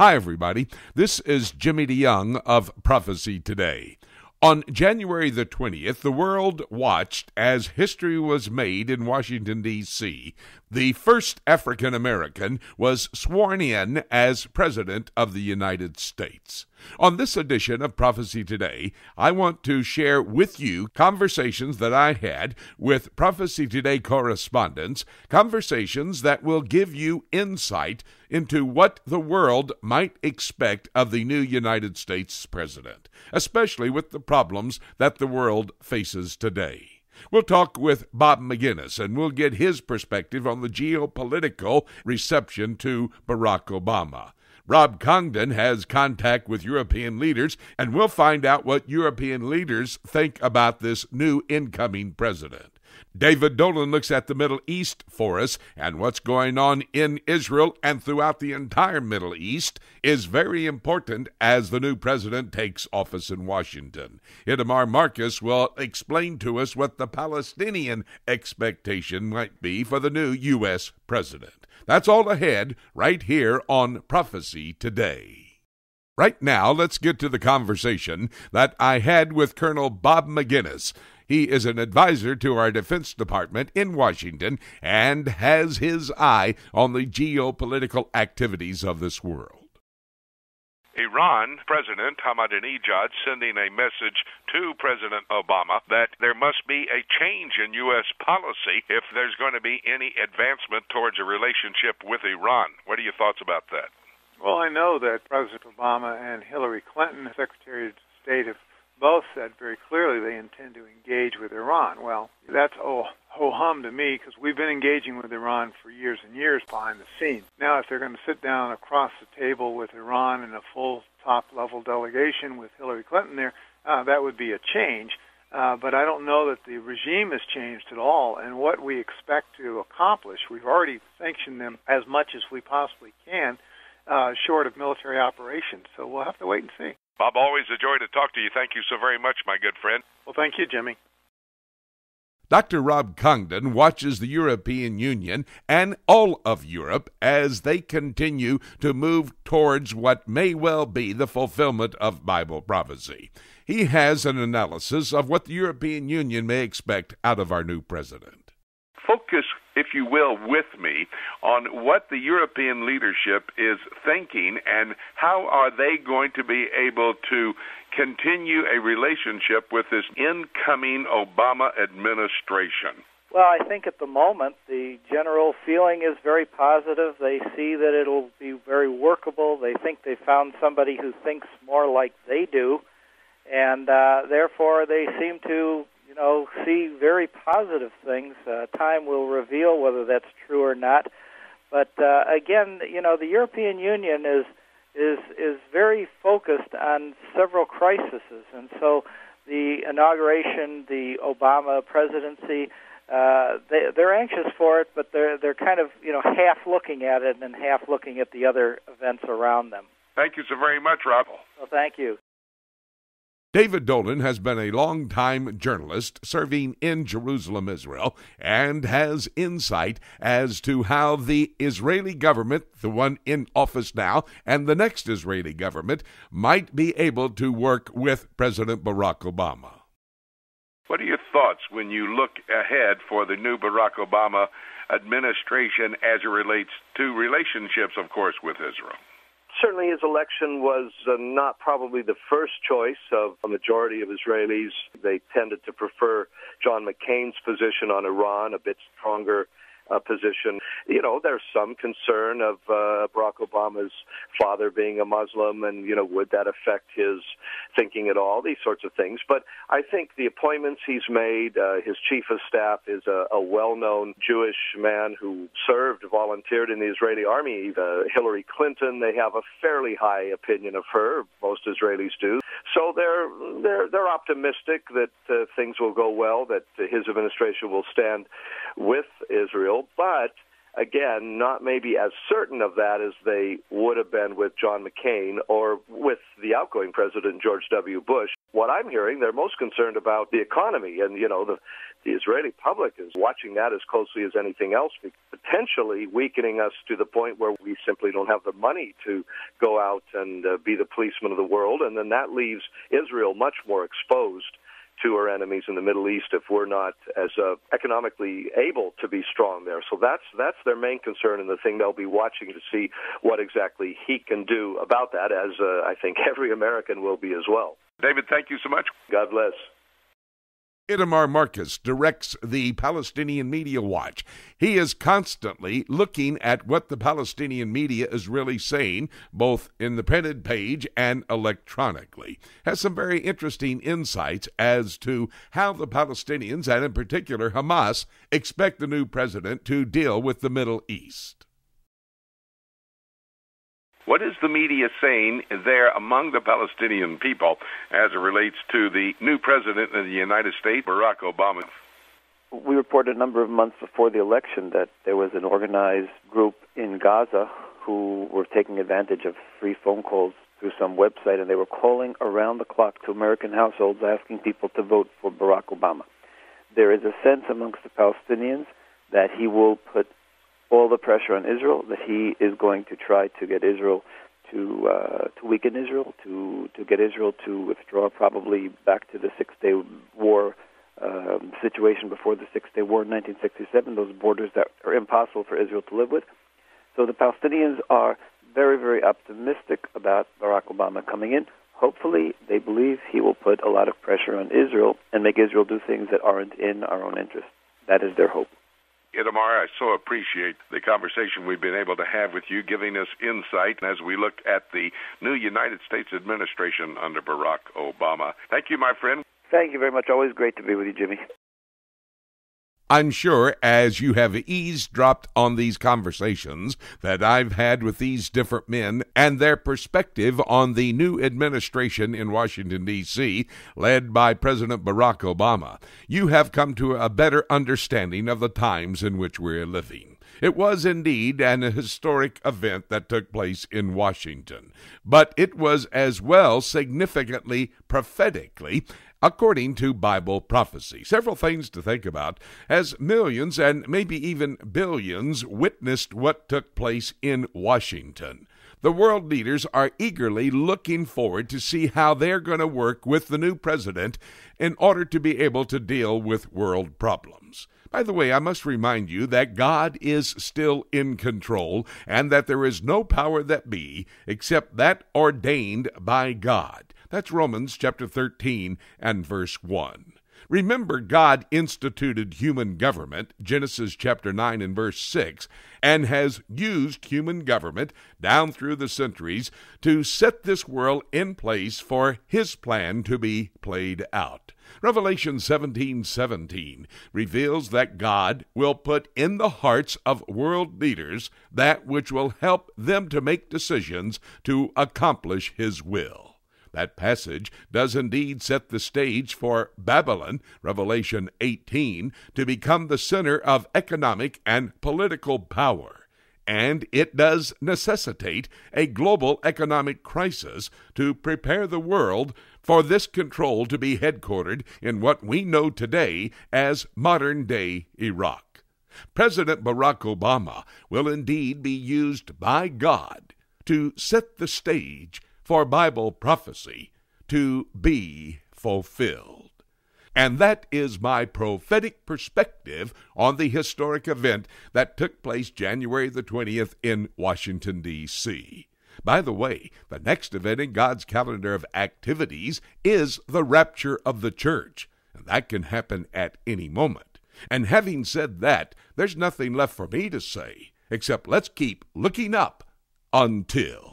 Hi, everybody. This is Jimmy DeYoung of Prophecy Today. On January the 20th, the world watched as history was made in Washington, D.C. The first African American was sworn in as President of the United States. On this edition of Prophecy Today, I want to share with you conversations that I had with Prophecy Today correspondents, conversations that will give you insight into what the world might expect of the new United States president, especially with the problems that the world faces today. We'll talk with Bob McGinnis, and we'll get his perspective on the geopolitical reception to Barack Obama. Rob Kundan has contact with European leaders, and we'll find out what European leaders think about this new incoming president. David Dolan looks at the Middle East for us, and what's going on in Israel and throughout the entire Middle East is very important as the new president takes office in Washington. Itamar Marcus will explain to us what the Palestinian expectation might be for the new U.S. president. That's all ahead right here on Prophecy Today. Right now, let's get to the conversation that I had with Colonel Bob McGinnis. He is an advisor to our Defense Department in Washington and has his eye on the geopolitical activities of this world. Iran President Ahmadinejad sending a message to President Obama that there must be a change in U.S. policy if there's going to be any advancement towards a relationship with Iran. What are your thoughts about that? Well, I know that President Obama and Hillary Clinton, Secretary of State, have both said very clearly they intend to engage with Iran. Well, that's ho-hum to me because we've been engaging with Iran for years and years behind the scenes. Now, if they're going to sit down across the table with Iran in a full top-level delegation with Hillary Clinton there, that would be a change. But I don't know that the regime has changed at all. And what we expect to accomplish, we've already sanctioned them as much as we possibly can, short of military operations. So we'll have to wait and see. Bob, always a joy to talk to you. Thank you so very much, my good friend. Well, thank you, Jimmy. Dr. Rob Kundan watches the European Union and all of Europe as they continue to move towards what may well be the fulfillment of Bible prophecy. He has an analysis of what the European Union may expect out of our new president. Focus, if you will, with me on what the European leadership is thinking and how are they going to be able to continue a relationship with this incoming Obama administration. Well, I think at the moment the general feeling is very positive. They see that it'll be very workable. They think they found somebody who thinks more like they do, and therefore they seem to see very positive things. Time will reveal whether that's true or not. But again, the European Union is very focused on several crises, and so the inauguration, the Obama presidency, they're anxious for it, but they're kind of half looking at it and half looking at the other events around them. Thank you so very much, Rob. Well, thank you. David Dolan has been a long-time journalist serving in Jerusalem, Israel, and has insight as to how the Israeli government, the one in office now, and the next Israeli government might be able to work with President Barack Obama. What are your thoughts when you look ahead for the new Barack Obama administration as it relates to relationships, of course, with Israel? Certainly his election was not probably the first choice of a majority of Israelis. They tended to prefer John McCain's position on Iran, a bit stronger position. There's some concern of Barack Obama's father being a Muslim, and, would that affect his thinking at all, these sorts of things. But I think the appointments he's made, his chief of staff is a well-known Jewish man who volunteered in the Israeli army. Hillary Clinton, they have a fairly high opinion of her, most Israelis do. So they're optimistic that things will go well, that his administration will stand with Israel. But again, not maybe as certain of that as they would have been with John McCain or with the outgoing President George W. Bush. What I'm hearing, they're most concerned about the economy, and, the Israeli public is watching that as closely as anything else, potentially weakening us to the point where we simply don't have the money to go out and be the policeman of the world, and then that leaves Israel much more exposed to our enemies in the Middle East if we're not as economically able to be strong there. So that's their main concern, and the thing they'll be watching to see what exactly he can do about that, as I think every American will be as well. David, thank you so much. God bless. Itamar Marcus directs the Palestinian Media Watch. He is constantly looking at what the Palestinian media is really saying, both in the printed page and electronically. Has some very interesting insights as to how the Palestinians, and in particular Hamas, expect the new president to deal with the Middle East. What is the media saying there among the Palestinian people as it relates to the new president of the United States, Barack Obama? We reported a number of months before the election that there was an organized group in Gaza who were taking advantage of free phone calls through some website, and they were calling around the clock to American households asking people to vote for Barack Obama. There is a sense amongst the Palestinians that he will put all the pressure on Israel, that he is going to try to get Israel to weaken Israel, to get Israel to withdraw probably back to the Six-Day War situation before the Six-Day War in 1967, those borders that are impossible for Israel to live with. So the Palestinians are very, very optimistic about Barack Obama coming in. Hopefully, they believe he will put a lot of pressure on Israel and make Israel do things that aren't in our own interest. That is their hope. Itamar, I so appreciate the conversation we've been able to have with you, giving us insight as we look at the new United States administration under Barack Obama. Thank you, my friend. Thank you very much. Always great to be with you, Jimmy. I'm sure as you have eavesdropped on these conversations that I've had with these different men and their perspective on the new administration in Washington, D.C., led by President Barack Obama, you have come to a better understanding of the times in which we're living. It was indeed an historic event that took place in Washington, but it was as well significantly prophetically according to Bible prophecy. Several things to think about as millions and maybe even billions witnessed what took place in Washington. The world leaders are eagerly looking forward to see how they're going to work with the new president in order to be able to deal with world problems. By the way, I must remind you that God is still in control and that there is no power that be except that ordained by God. That's Romans chapter 13 and verse 1. Remember, God instituted human government, Genesis chapter 9 and verse 6, and has used human government down through the centuries to set this world in place for his plan to be played out. Revelation 17:17 reveals that God will put in the hearts of world leaders that which will help them to make decisions to accomplish his will. That passage does indeed set the stage for Babylon, Revelation 18, to become the center of economic and political power. And it does necessitate a global economic crisis to prepare the world for this control to be headquartered in what we know today as modern-day Iraq. President Barack Obama will indeed be used by God to set the stage for Bible prophecy to be fulfilled. And that is my prophetic perspective on the historic event that took place January the 20th in Washington, D.C. By the way, the next event in God's calendar of activities is the rapture of the church, and that can happen at any moment. And having said that, there's nothing left for me to say, except let's keep looking up until